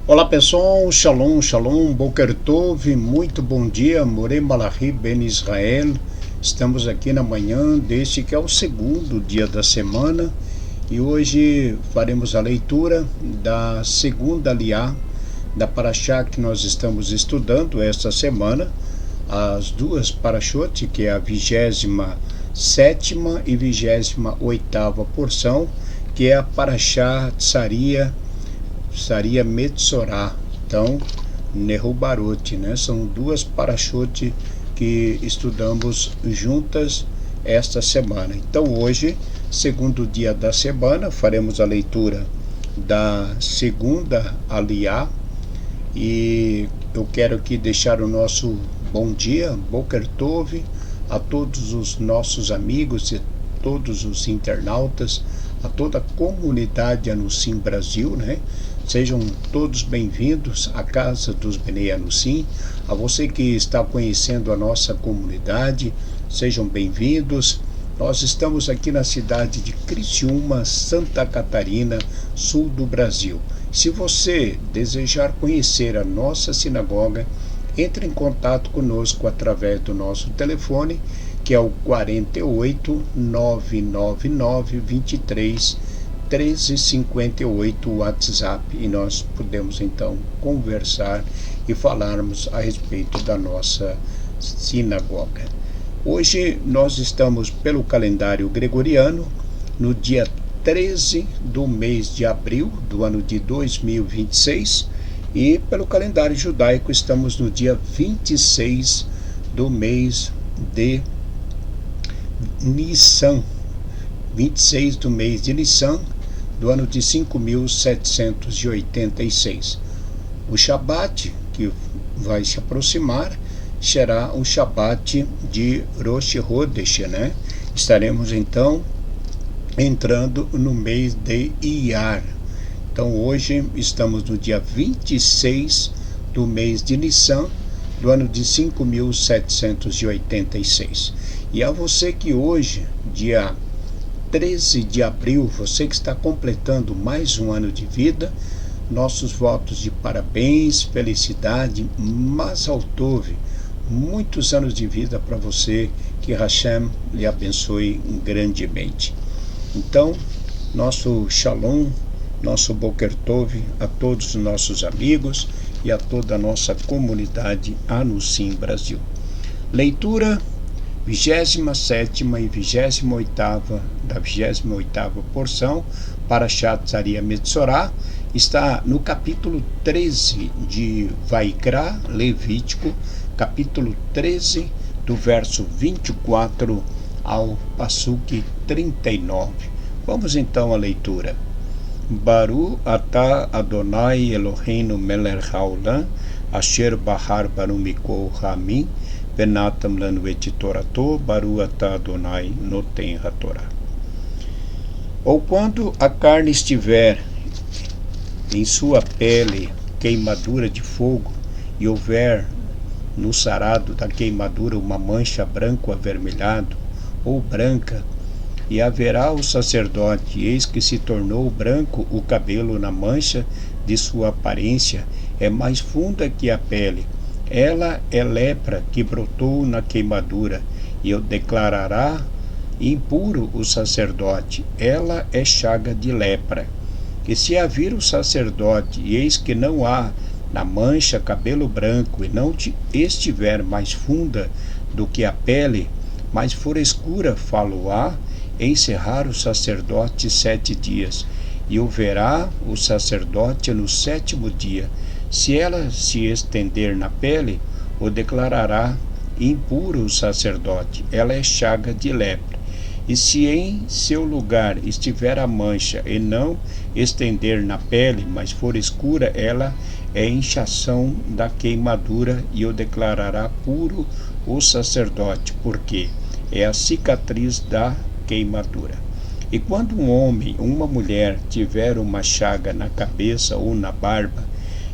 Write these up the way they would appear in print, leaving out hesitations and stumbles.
Olá pessoal, Shalom, Shalom, Boker Tov, muito bom dia, Moreh Malachi Ben Israel. Estamos aqui na manhã deste que é o segundo dia da semana e hoje faremos a leitura da segunda aliá da Parashá que nós estamos estudando esta semana, as duas Parashot, que é a 27ª e 28ª porção, que é a Parashá Tsaria Metzorah, então Nehubarot, né? São duas Parashot que estudamos juntas esta semana. Então hoje, segundo dia da semana, faremos a leitura da segunda aliá e eu quero aqui deixar o nosso bom dia, Boker Tov, a todos os nossos amigos e todos os internautas, a toda a comunidade Anusim Brasil, né? Sejam todos bem-vindos à Casa dos Bnei Anusim. A você que está conhecendo a nossa comunidade, sejam bem-vindos. Nós estamos aqui na cidade de Criciúma, Santa Catarina, sul do Brasil. Se você desejar conhecer a nossa sinagoga, entre em contato conosco através do nosso telefone, que é o 48 999 23 1358 WhatsApp, e nós podemos então conversar e falarmos a respeito da nossa sinagoga. Hoje nós estamos pelo calendário gregoriano no dia 13 do mês de abril do ano de 2026 e pelo calendário judaico estamos no dia 26 do mês de Nissan, 26 do mês de Nissan do ano de 5.786. O Shabat que vai se aproximar será o Shabat de Rosh Chodesh, né? Estaremos então entrando no mês de Iyar. Então hoje estamos no dia 26 do mês de Nissan do ano de 5.786. E a você que hoje, dia 13 de abril, você que está completando mais um ano de vida, nossos votos de parabéns, felicidade, Mazal Tov, muitos anos de vida para você, que Hashem lhe abençoe grandemente. Então, nosso Shalom, nosso Boker Tov a todos os nossos amigos e a toda a nossa comunidade Anusim Brasil. Leitura 27ª e 28ª da 28ª porção Parashá Tsaria Metzorah está no capítulo 13 de Vaikra, Levítico, capítulo 13, do verso 24 ao Passuque 39. Vamos então à leitura. Baru atah Adonai Eloheinu melech haolam, asher bahar banu mikol hamim, Benatam lanu et Torato, Baru atah Adonai noten hatorá. Ou quando a carne estiver em sua pele queimadura de fogo, e houver no sarado da queimadura uma mancha branco avermelhado, ou branca, e haverá o sacerdote, eis que se tornou branco o cabelo na mancha de sua aparência, é mais funda que a pele. Ela é lepra que brotou na queimadura, e eu declarará impuro o sacerdote. Ela é chaga de lepra. E se havir o sacerdote, e eis que não há na mancha cabelo branco, e não estiver mais funda do que a pele, mas for escura, falo-á, encerrar o sacerdote 7 dias, e o verá o sacerdote no 7º dia. Se ela se estender na pele, o declarará impuro o sacerdote, ela é chaga de lepra. E se em seu lugar estiver a mancha, e não estender na pele, mas for escura, ela é inchação da queimadura, e o declarará puro o sacerdote, porque é a cicatriz da queimadura. E quando um homem ou uma mulher tiver uma chaga na cabeça ou na barba,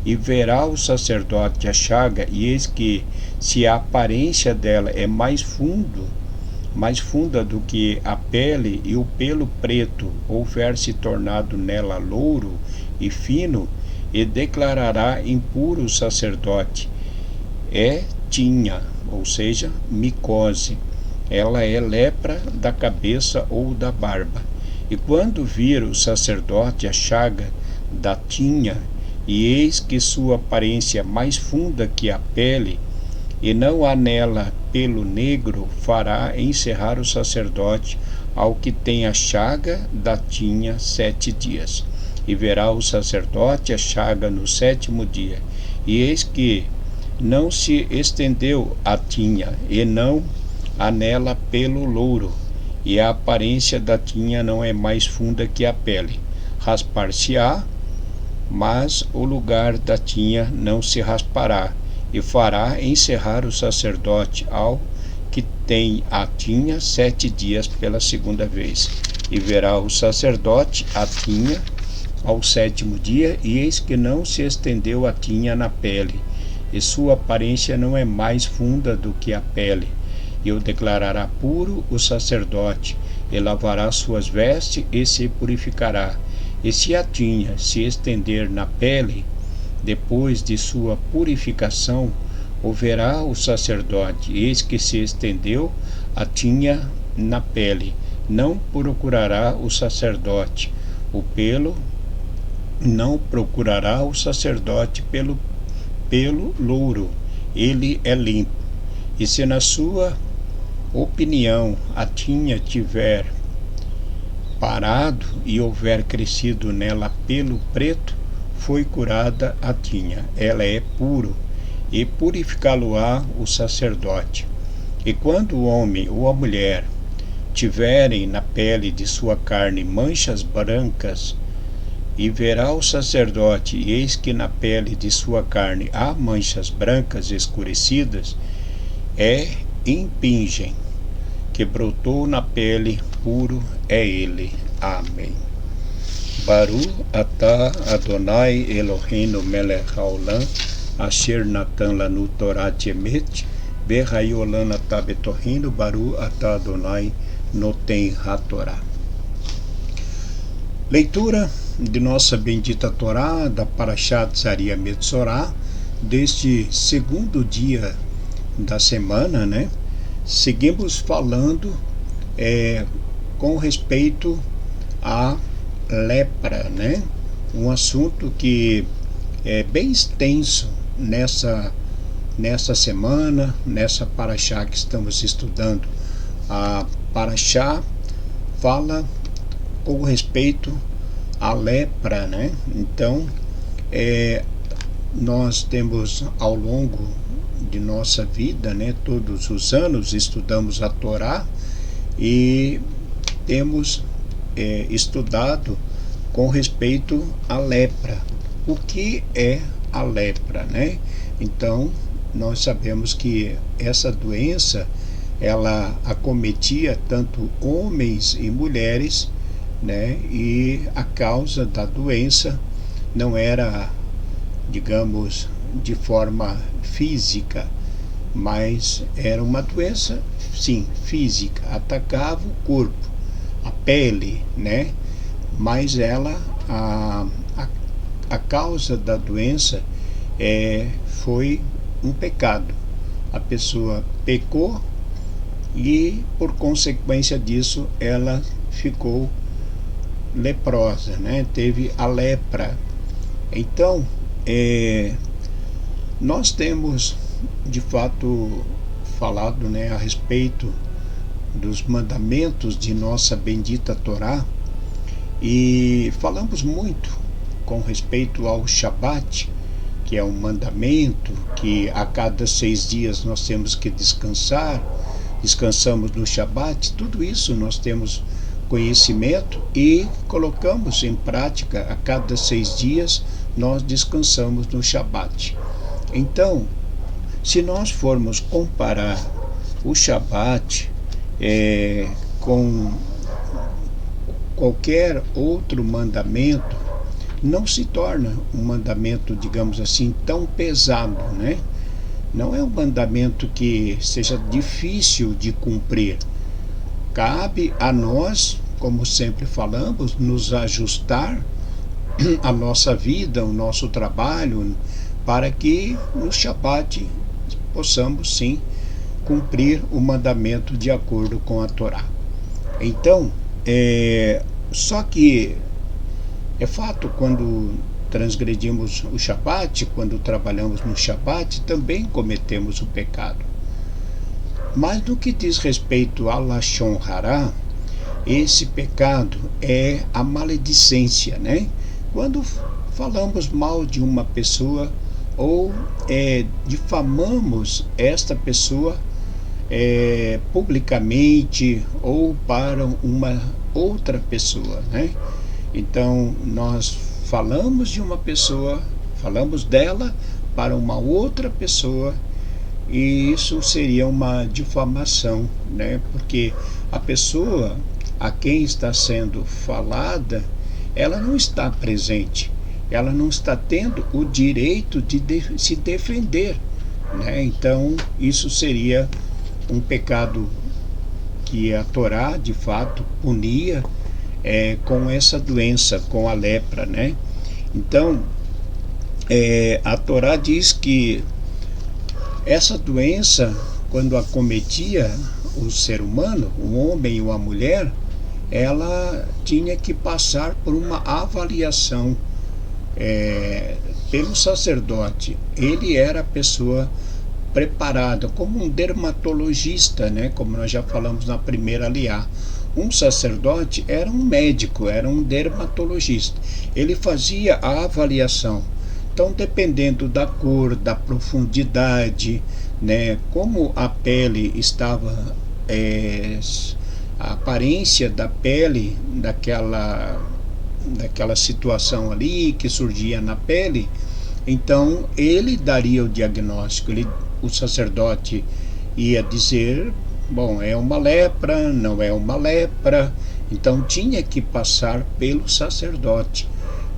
e verá o sacerdote a chaga, e eis que, se a aparência dela é mais funda do que a pele, e o pelo preto houver se tornado nela louro e fino, e declarará impuro o sacerdote. Tinha, ou seja, micose. Ela é lepra da cabeça ou da barba. E quando vir o sacerdote a chaga da tinha, e eis que sua aparência é mais funda que a pele, e não há nela pelo negro, fará encerrar o sacerdote ao que tem a chaga da tinha 7 dias. E verá o sacerdote a chaga no 7º dia, e eis que não se estendeu a tinha, e não há nela pelo louro, e a aparência da tinha não é mais funda que a pele. Raspar-se-á, mas o lugar da tinha não se raspará, e fará encerrar o sacerdote ao que tem a tinha 7 dias pela 2ª vez. E verá o sacerdote a tinha ao 7º dia, e eis que não se estendeu a tinha na pele, e sua aparência não é mais funda do que a pele. E o declarará puro o sacerdote, e lavará suas vestes, e se purificará. E se a tinha se estender na pele, depois de sua purificação, o verá o sacerdote, eis que se estendeu a tinha na pele. Não procurará o sacerdote não procurará o sacerdote pelo louro, ele é limpo. E se na sua opinião a tinha tiver parado e houver crescido nela pelo preto, foi curada a tinha, ela é puro, e purificá-lo-á o sacerdote. E quando o homem ou a mulher tiverem na pele de sua carne manchas brancas, e verá o sacerdote, e eis que na pele de sua carne há manchas brancas escurecidas, impingem, que brotou na pele, puro é ele. Amém. Baruch atah Adonai Eloheinu melech haolam, asher natan lanu Torat emet, behayolam atah betohinu, Baruch atah Adonai noten hatorá. Leitura de nossa bendita Torá, da Parashat Zaria Metzorá, deste 2º dia da semana, né? Seguimos falando com respeito à lepra, né? Um assunto que é bem extenso nessa semana, nessa Parashá que estamos estudando. A Parashá fala com respeito à lepra, né? Então, nós temos ao longo de nossa vida, né, todos os anos estudamos a Torá e temos estudado com respeito à lepra. O que é a lepra, né? Então, nós sabemos que essa doença, ela acometia tanto homens e mulheres, né? E a causa da doença não era, digamos, de forma física, mas era uma doença, sim, física, atacava o corpo, a pele, né? Mas ela, a causa da doença foi um pecado. A pessoa pecou e, por consequência disso, ela ficou leprosa, né? Teve a lepra. Então, nós temos, de fato, falado, né, a respeito dos mandamentos de nossa bendita Torá, e falamos muito com respeito ao Shabat, que é um mandamento que a cada 6 dias nós temos que descansar, descansamos no Shabat. Tudo isso nós temos conhecimento e colocamos em prática. A cada 6 dias nós descansamos no Shabat. Então, se nós formos comparar o Shabat com qualquer outro mandamento, não se torna um mandamento, digamos assim, tão pesado, né? Não é um mandamento que seja difícil de cumprir. Cabe a nós, como sempre falamos, nos ajustar a nossa vida, o nosso trabalho, para que no Shabat possamos sim cumprir o mandamento de acordo com a Torá. Então, só que é fato, quando transgredimos o Shabat, quando trabalhamos no Shabat, também cometemos o pecado. Mas no que diz respeito a Lashon Hará, esse pecado é a maledicência, né? Quando falamos mal de uma pessoa ou difamamos esta pessoa publicamente ou para uma outra pessoa, né? Então nós falamos de uma pessoa, falamos dela para uma outra pessoa, e isso seria uma difamação, né? Porque a pessoa a quem está sendo falada, ela não está presente, ela não está tendo o direito de se defender, né? Então isso seria um pecado que a Torá de fato punia com essa doença, com a lepra, né? Então a Torá diz que essa doença, quando acometia o ser humano, o homem ou a mulher, ela tinha que passar por uma avaliação pelo sacerdote. Ele era a pessoa preparada, como um dermatologista, né? Como nós já falamos na primeira aliá. Um sacerdote era um médico, era um dermatologista. Ele fazia a avaliação. Então, dependendo da cor, da profundidade, né, como a pele estava, a aparência da pele, daquela situação ali que surgia na pele, então ele daria o diagnóstico. O sacerdote ia dizer, bom, é uma lepra, não é uma lepra. Então tinha que passar pelo sacerdote.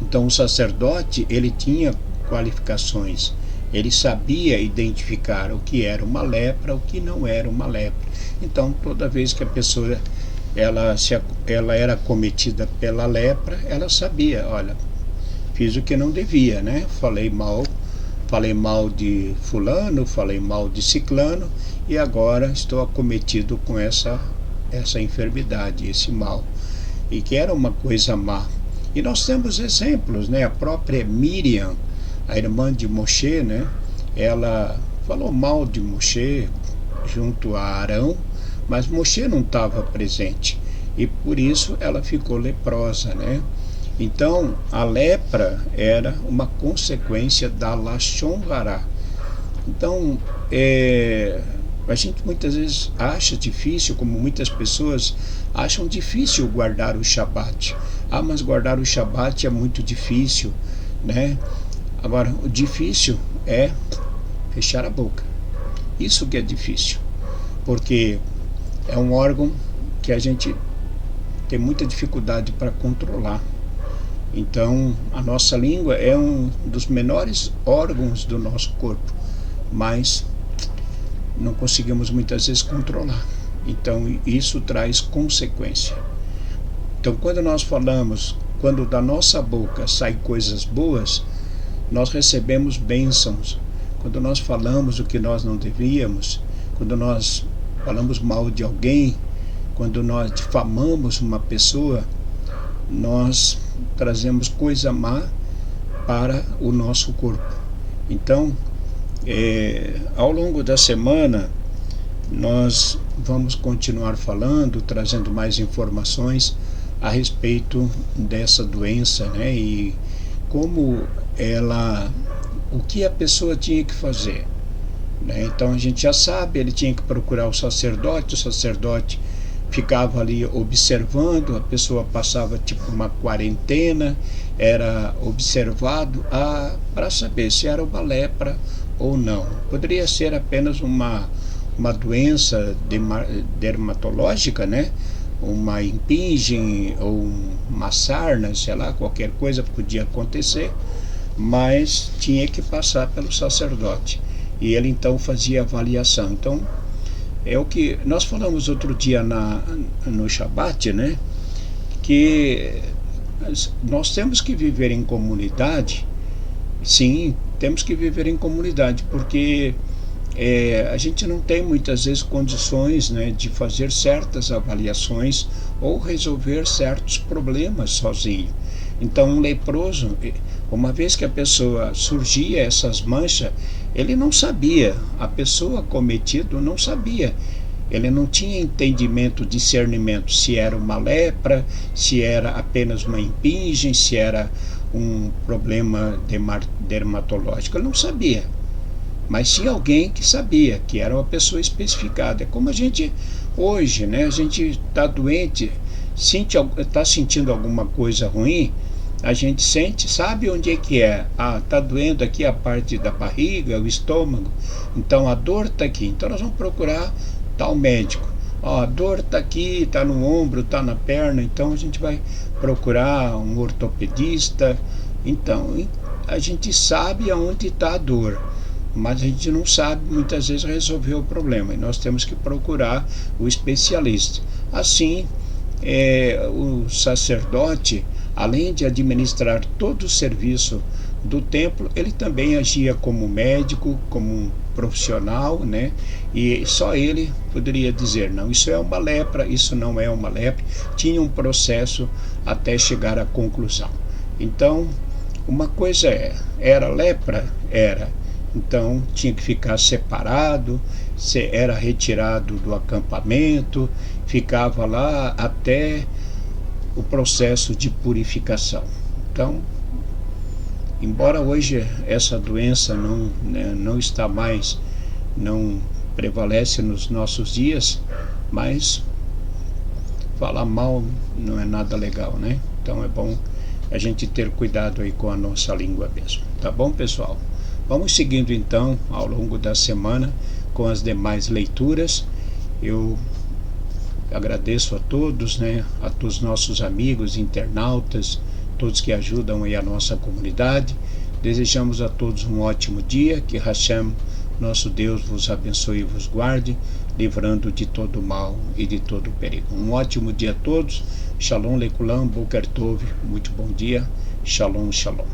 Então o sacerdote, ele tinha qualificações, ele sabia identificar o que era uma lepra, o que não era uma lepra. Então toda vez que a pessoa ela era acometida pela lepra, ela sabia, olha, fiz o que não devia, né? Falei mal de fulano, falei mal de ciclano, e agora estou acometido com essa enfermidade, esse mal, e que era uma coisa má. E nós temos exemplos, né? A própria Miriam, a irmã de Moshe, né? Ela falou mal de Moshe junto a Arão, mas Moshe não estava presente, e por isso ela ficou leprosa, né? Então a lepra era uma consequência da Lashon Hará. Então a gente muitas vezes acha difícil, como muitas pessoas acham difícil guardar o Shabat. Mas guardar o Shabat é muito difícil, né? Agora, o difícil é fechar a boca. Isso que é difícil, porque é um órgão que a gente tem muita dificuldade para controlar. Então, a nossa língua é um dos menores órgãos do nosso corpo, mas não conseguimos muitas vezes controlar. Então, isso traz consequência. Então, quando nós falamos, quando da nossa boca saem coisas boas, nós recebemos bênçãos. Quando nós falamos o que nós não devíamos, quando nós falamos mal de alguém, quando nós difamamos uma pessoa, nós trazemos coisa má para o nosso corpo. Então, ao longo da semana, nós vamos continuar falando, trazendo mais informações a respeito dessa doença, né? E como o que a pessoa tinha que fazer, né? Então a gente já sabe, ele tinha que procurar o sacerdote ficava ali observando, a pessoa passava tipo uma quarentena, era observado para saber se era uma lepra ou não. Poderia ser apenas uma doença dermatológica, né? Uma impingem ou uma sarna, sei lá, qualquer coisa podia acontecer, mas tinha que passar pelo sacerdote, e ele então fazia avaliação. Então é o que nós falamos outro dia no Shabat, né? Que nós temos que viver em comunidade. Sim, temos que viver em comunidade, porque a gente não tem muitas vezes condições, né, de fazer certas avaliações ou resolver certos problemas sozinho. Então, um leproso, uma vez que a pessoa surgia essas manchas, ele não sabia, a pessoa cometida não sabia. Ele não tinha entendimento, discernimento, se era uma lepra, se era apenas uma impingem, se era um problema dermatológico. Ele não sabia. Mas tinha alguém que sabia, que era uma pessoa especificada. É como a gente hoje, né? A gente está doente, está sentindo alguma coisa ruim, a gente sente, sabe onde é que é? Ah, está doendo aqui a parte da barriga, o estômago, então a dor está aqui. Então nós vamos procurar tal médico. Ó, a dor está aqui, está no ombro, está na perna, então a gente vai procurar um ortopedista. Então a gente sabe aonde está a dor, mas a gente não sabe muitas vezes resolver o problema, e nós temos que procurar o especialista. Assim, o sacerdote, além de administrar todo o serviço do templo, ele também agia como médico, como um profissional, né? E só ele poderia dizer, não, isso é uma lepra, isso não é uma lepra. Tinha um processo até chegar à conclusão. Então, uma coisa era lepra? Era. Então tinha que ficar separado, era retirado do acampamento, ficava lá até o processo de purificação. Então, embora hoje essa doença não está mais, não prevalece nos nossos dias, mas falar mal não é nada legal, né? Então é bom a gente ter cuidado aí com a nossa língua mesmo. Tá bom, pessoal? Vamos seguindo então ao longo da semana com as demais leituras. Eu agradeço a todos, né, a todos os nossos amigos, internautas, todos que ajudam aí a nossa comunidade. Desejamos a todos um ótimo dia, que Hashem, nosso Deus, vos abençoe e vos guarde, livrando de todo mal e de todo perigo. Um ótimo dia a todos. Shalom lekulam, boker tov, muito bom dia. Shalom, shalom.